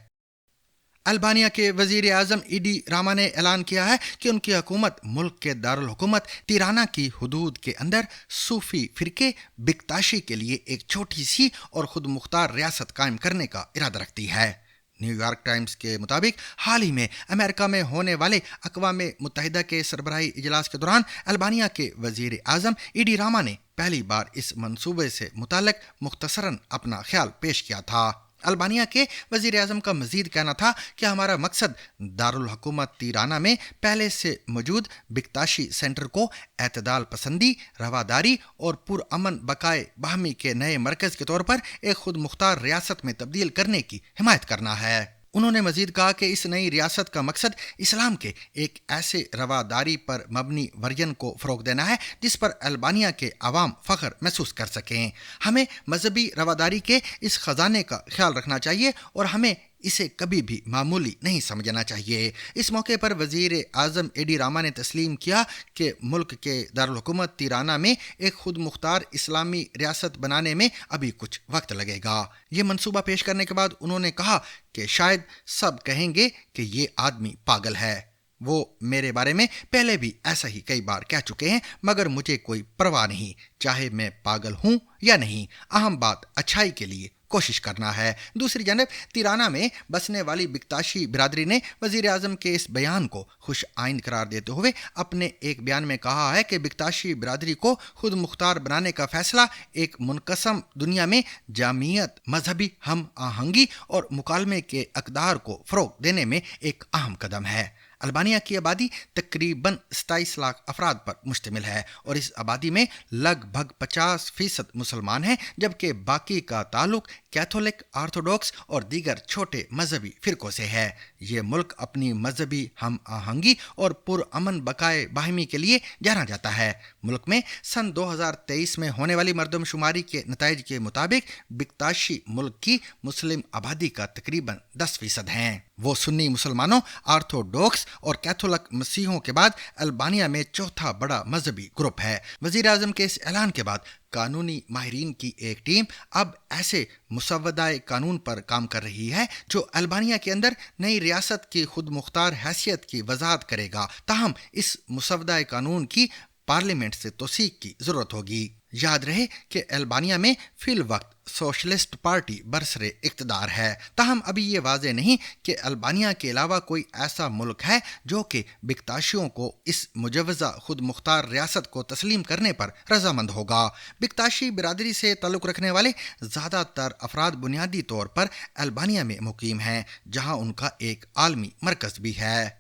البانیہ کے وزیر اعظم ایڈی راما نے اعلان کیا ہے کہ ان کی حکومت ملک کے دارالحکومت تیرانا کی حدود کے اندر صوفی فرقے بکتاشی کے لیے ایک چھوٹی سی اور خود مختار ریاست قائم کرنے کا ارادہ رکھتی ہے۔ نیو یارک ٹائمز کے مطابق حال ہی میں امریکہ میں ہونے والے اقوام متحدہ کے سربراہی اجلاس کے دوران البانیہ کے وزیر اعظم ایڈی راما نے پہلی بار اس منصوبے سے متعلق مختصراً اپنا خیال پیش کیا تھا۔ البانیہ کے وزیر اعظم کا مزید کہنا تھا کہ ہمارا مقصد دارالحکومت تیرانا میں پہلے سے موجود بکتاشی سینٹر کو اعتدال پسندی، رواداری اور پرامن بقائے باہمی کے نئے مرکز کے طور پر ایک خود مختار ریاست میں تبدیل کرنے کی حمایت کرنا ہے۔ انہوں نے مزید کہا کہ اس نئی ریاست کا مقصد اسلام کے ایک ایسے رواداری پر مبنی ورژن کو فروغ دینا ہے جس پر البانیہ کے عوام فخر محسوس کر سکیں۔ ہمیں مذہبی رواداری کے اس خزانے کا خیال رکھنا چاہیے اور ہمیں اسے کبھی بھی معمولی نہیں سمجھنا چاہیے۔ اس موقع پر وزیر اعظم ایڈی راما نے تسلیم کیا کہ ملک کے دارالحکومت تیرانا میں ایک خود مختار اسلامی ریاست بنانے میں ابھی کچھ وقت لگے گا۔ یہ منصوبہ پیش کرنے کے بعد انہوں نے کہا کہ شاید سب کہیں گے کہ یہ آدمی پاگل ہے۔ وہ میرے بارے میں پہلے بھی ایسا ہی کئی بار کہہ چکے ہیں، مگر مجھے کوئی پرواہ نہیں، چاہے میں پاگل ہوں یا نہیں، اہم بات اچھائی کے لیے کوشش کرنا ہے۔ دوسری جانب تیرانا میں بسنے والی بکتاشی برادری نے وزیر اعظم کے اس بیان کو خوش آئند قرار دیتے ہوئے اپنے ایک بیان میں کہا ہے کہ بکتاشی برادری کو خود مختار بنانے کا فیصلہ ایک منقسم دنیا میں جامعیت، مذہبی ہم آہنگی اور مکالمے کے اقدار کو فروغ دینے میں ایک اہم قدم ہے۔ البانیہ کی آبادی تقریباً 27 لاکھ افراد پر مشتمل ہے اور اس آبادی میں لگ بھگ 50% مسلمان ہیں، جبکہ باقی کا تعلق کیتھولک، آرتھوڈاکس اور دیگر چھوٹے مذہبی فرقوں سے ہے۔ یہ ملک اپنی مذہبی ہم آہنگی اور پرامن بقائے باہمی کے لیے جانا جاتا ہے۔ ملک میں سن 2023 میں ہونے والی مردم شماری کے نتائج کے مطابق بکتاشی ملک کی مسلم آبادی کا تقریباً 10% ہیں۔ وہ سنی مسلمانوں، آرتھوڈاکس اور کیتھولک مسیحیوں کے بعد البانیہ میں چوتھا بڑا مذہبی گروپ ہے۔ وزیر اعظم کے اس اعلان کے بعد قانونی ماہرین کی ایک ٹیم اب ایسے مسودہ قانون پر کام کر رہی ہے جو البانیہ کے اندر نئی ریاست کی خود مختار حیثیت کی وضاحت کرے گا۔ تاہم اس مسودہ قانون کی پارلیمنٹ سے توثیق کی ضرورت ہوگی۔ याद रहे कि अल्बानिया में फिल वक्त सोशलिस्ट पार्टी बरसरे इक़्तिदार है। ताहम अभी ये वाज़ेह नहीं कि अल्बानिया के अलावा कोई ऐसा मुल्क है जो कि बिकताशियों को इस मुजवज़ा खुद मुख्तार रियासत को तस्लीम करने पर रजामंद होगा। बिकताशी बिरादरी से ताल्लुक़ रखने वाले ज़्यादातर अफराद बुनियादी तौर पर अल्बानिया में मुकीम हैं, जहाँ उनका एक आलमी मरकज़ भी है।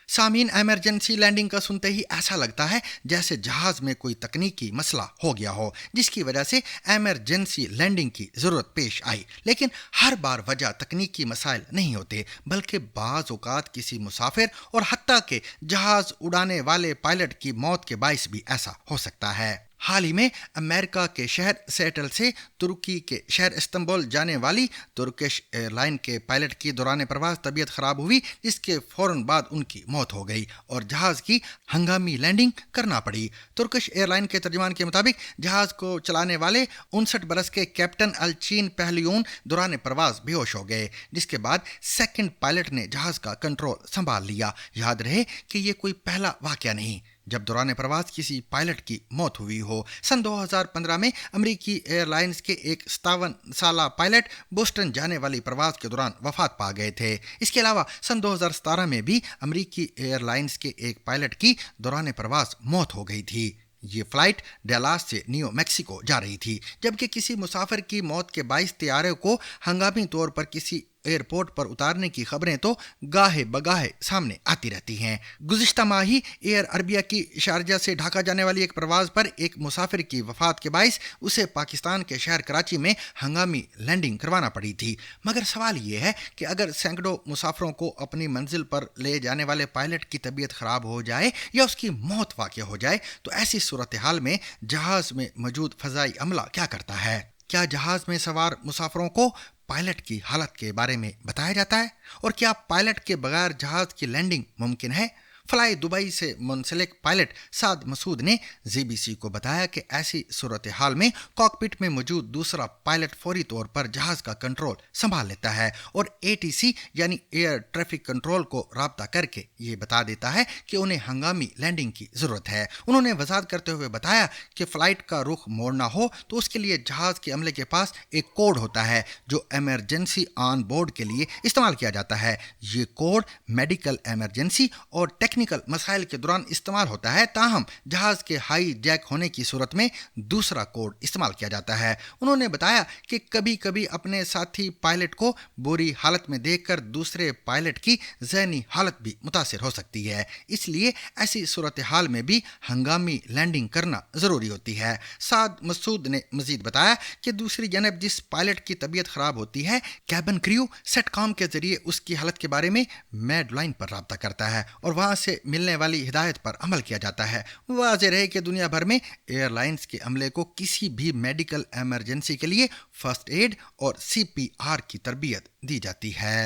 सामीन, एमरजेंसी लैंडिंग का सुनते ही ऐसा लगता है जैसे जहाज में कोई तकनीकी मसला हो गया हो जिसकी वजह से एमरजेंसी लैंडिंग की ज़रूरत पेश आई। लेकिन हर बार वजह तकनीकी मसाइल नहीं होते, बल्कि बाज़ औक़ात किसी मुसाफिर और हत्ता के जहाज उड़ाने वाले पायलट की मौत के बाइस भी ऐसा हो सकता है। हाल ही में अमेरिका के शहर सेटल से तुर्की के शहर इस्तांबुल जाने वाली तुर्किश एयरलाइन के पायलट की दौरान परवाज तबीयत ख़राब हुई, जिसके फ़ौरन बाद उनकी मौत हो गई और जहाज़ की हंगामी लैंडिंग करना पड़ी। तुर्किश एयरलाइन के तर्जुमान के मुताबिक जहाज़ को चलाने वाले 59 बरस के कैप्टन अलचीन पहलियून दौरान परवाज बेहोश हो गए, जिसके बाद सेकंड पायलट ने जहाज़ का कंट्रोल संभाल लिया। याद रहे कि ये कोई पहला वाक़या नहीं जब दौरान प्रवास किसी पायलट की मौत हुई हो। सन 2015 में अमेरिकी एयरलाइंस के एक 57 साला पायलट बोस्टन जाने वाली प्रवास के दौरान वफात पा गए थे। इसके अलावा सन 2017 में भी अमेरिकी एयरलाइंस के एक पायलट की दौरान प्रवास मौत हो गई थी। ये फ्लाइट डलास से न्यू मैक्सिको जा रही थी, जबकि किसी मुसाफिर की मौत के 22 तैयारे को हंगामी तौर पर किसी एयरपोर्ट पर उतारने की खबरें तो गाहे बगाहे सामने आती रहती हैं। गुज़िश्ता माह ही एयर अरबिया की शारजा से ढाका जाने वाली एक प्रवास पर एक मुसाफिर की वफात के बाइस उसे पाकिस्तान के शहर कराची में हंगामी लैंडिंग करवाना पड़ी थी। मगर सवाल ये है कि अगर सैकड़ों मुसाफिरों को अपनी मंजिल पर ले जाने वाले पायलट की तबीयत ख़राब हो जाए या उसकी मौत वाक़या हो जाए तो ऐसी सूरत हाल में जहाज़ में मौजूद फ़ज़ाई अमला क्या करता है? क्या जहाज़ में सवार मुसाफिरों को पायलट की हालत के बारे में बताया जाता है? और क्या पायलट के बगैर जहाज़ की लैंडिंग मुमकिन है? फ्लाई दुबई से मुंसलिक पायलट साद मसूद ने ZBC को बताया कि ऐसी सूरत हाल में कॉकपिट में मौजूद दूसरा पायलट फौरी तौर पर जहाज़ का कंट्रोल संभाल लेता है और ATC यानी एयर ट्रैफिक कंट्रोल को राब्ता करके ये बता देता है कि उन्हें हंगामी लैंडिंग की ज़रूरत है। उन्होंने वजाहत करते हुए बताया कि फ़्लाइट का रुख मोड़ना हो तो उसके लिए जहाज़ के अमले के पास एक कोड होता है जो एमरजेंसी ऑन बोर्ड के लिए इस्तेमाल किया जाता है। ये कोड मेडिकल एमरजेंसी और टेक्निकल मसाइल के दौरान इस्तेमाल होता है, ताहम जहाज के हाई जैक होने की सूरत में दूसरा कोड इस्तेमाल किया जाता है। उन्होंने बताया कि कभी कभी अपने साथी पायलट को बुरी हालत में देखकर दूसरे पायलट की ज़हनी हालत भी मुतासिर हो सकती है, इसलिए ऐसी सूरत हाल में भी हंगामी लैंडिंग करना ज़रूरी होती है। साद मसूद ने मजीद बताया कि दूसरी जानब जिस पायलट की तबीयत ख़राब होती है, कैबिन क्रू सेटकॉम के ज़रिए उसकी हालत के बारे में मैडलाइन पर रब्ता करता है और वहाँ से मिलने वाली हिदायत पर अमल किया जाता है। वाज़ेह रहे कि दुनिया भर में एयरलाइंस के अमले को किसी भी मेडिकल इमरजेंसी के लिए फर्स्ट एड और CPR की तरबियत दी जाती है।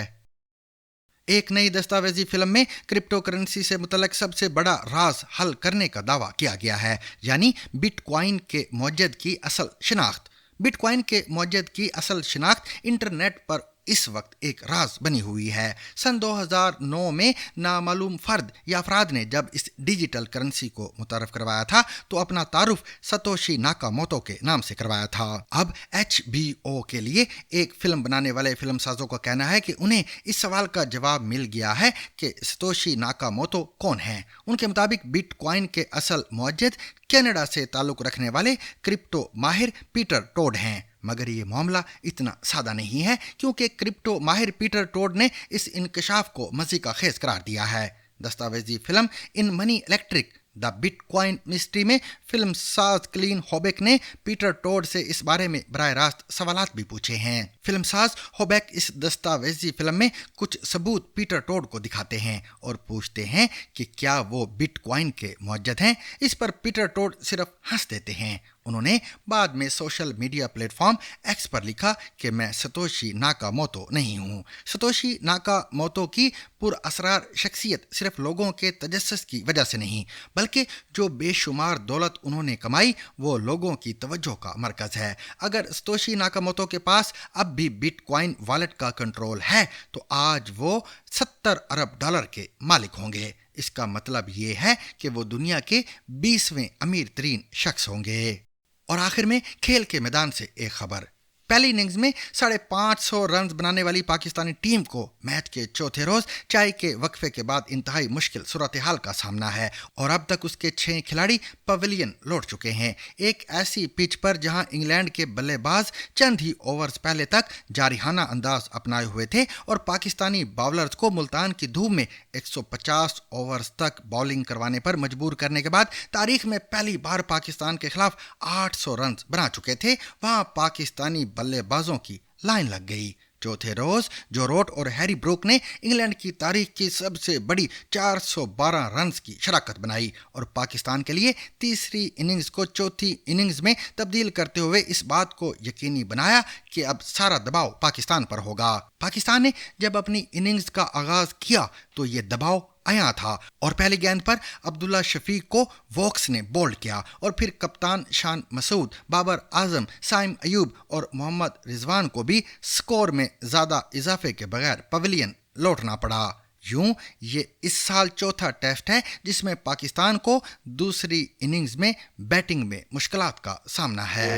एक नई दस्तावेजी फिल्म में क्रिप्टो करेंसी से मुतल्लिक सबसे बड़ा राज हल करने का दावा किया गया है, यानी बिटकॉइन के मौजद की असल शिनाख्त। बिटकॉइन के मौजद की असल शिनाख्त इंटरनेट पर इस वक्त एक राज बनी हुई है। सन 2009 में नामालूम फर्द या अफराद ने जब इस डिजिटल करेंसी को मुतारफ करवाया था तो अपना तारुफ सतोशी नाकामोटो के नाम से करवाया था। अब HBO के लिए एक फिल्म बनाने वाले फिल्म साजों का कहना है कि उन्हें इस सवाल का जवाब मिल गया है कि सतोशी नाकामोटो कौन है। उनके मुताबिक बिटकॉइन के असल मौजद कनाडा से ताल्लुक़ रखने वाले क्रिप्टो माहिर पीटर टोड हैं। मगर ये मामला इतना सादा नहीं है, क्योंकि क्रिप्टो माहिर पीटर टोड ने इस इंकशाफ को मज़ीका खेज करार दिया है। दस्तावेजी फिल्म इन money electric the bitcoin mystery में फिल्म साज क्लीन होबेक ने पीटर टोड से इस बारे में बराह रास्त सवालात भी पूछे हैं। फिल्म साज होबेक इस दस्तावेजी फिल्म में कुछ सबूत पीटर टोड को दिखाते हैं और पूछते हैं कि क्या वो बिटकॉइन के मौजद हैं। इस पर पीटर टोड सिर्फ हंस देते हैं। उन्होंने बाद में सोशल मीडिया प्लेटफॉर्म एक्स पर लिखा कि मैं सतोशी नाकामोटो नहीं हूँ। सतोशी नाकामोटो की पुरअसरार शख्सियत सिर्फ लोगों के तजस्सुस की वजह से नहीं, बल्कि जो बेशुमार दौलत उन्होंने कमाई वो लोगों की तवज्जो का मरकज़ है। अगर सतोशी नाकामोटो के पास अब भी बिटकॉइन वॉलेट का कंट्रोल है तो आज वो $70 अरब के मालिक होंगे। इसका मतलब ये है कि वो दुनिया के 20वें अमीर तरीन शख्स होंगे। और आखिर में खेल के मैदान से एक खबर। पहली इनिंग्स में 550 रन बनाने वाली पाकिस्तानी टीम को मैच के चौथे रोज चाय के वक्फे के बाद इंतहाई मुश्किल सूरत हाल का सामना है और अब तक उसके 6 खिलाड़ी पवेलियन लौट चुके हैं। एक ऐसी पिच पर जहां इंग्लैंड के बल्लेबाज चंद ही ओवर्स पहले तक जारिहाना अंदाज अपनाए हुए थे और पाकिस्तानी बाउलर्स को मुल्तान की धूप में 150 ओवर्स तक बॉलिंग करवाने पर मजबूर करने के बाद तारीख में पहली बार पाकिस्तान के खिलाफ 800 रन बना चुके थे, वहां पाकिस्तानी बल्लेबाजों की लाइन लग गई। चौथे रोज जो रूट और हैरी ब्रूक ने इंग्लैंड की तारीख की सबसे बड़ी 412 रन्स की शराकत बनाई और पाकिस्तान के लिए तीसरी इनिंग्स को चौथी इनिंग्स में तब्दील करते हुए इस बात को यकीनी बनाया कि अब सारा दबाव पाकिस्तान पर होगा। पाकिस्तान ने जब अपनी इनिंग्स का आगाज किया तो ये दबाव आया था और पहली गेंद पर अब्दुल्ला शफीक को वोक्स ने बोल्ड किया और फिर कप्तान शान मसूद, बाबर आजम, साइम अयूब और मोहम्मद रिजवान को भी स्कोर में ज्यादा इजाफे के बगैर पवेलियन लौटना पड़ा। यूं ये इस साल चौथा टेस्ट है जिसमें पाकिस्तान को दूसरी इनिंग्स में बैटिंग में मुश्किलात का सामना है।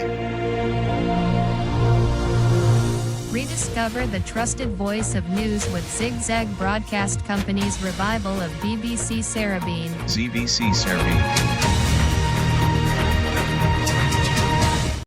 Rediscover the trusted voice of news with Zigzag Broadcast Company's revival of BBC Sarabeen. ZBC Sarabeen.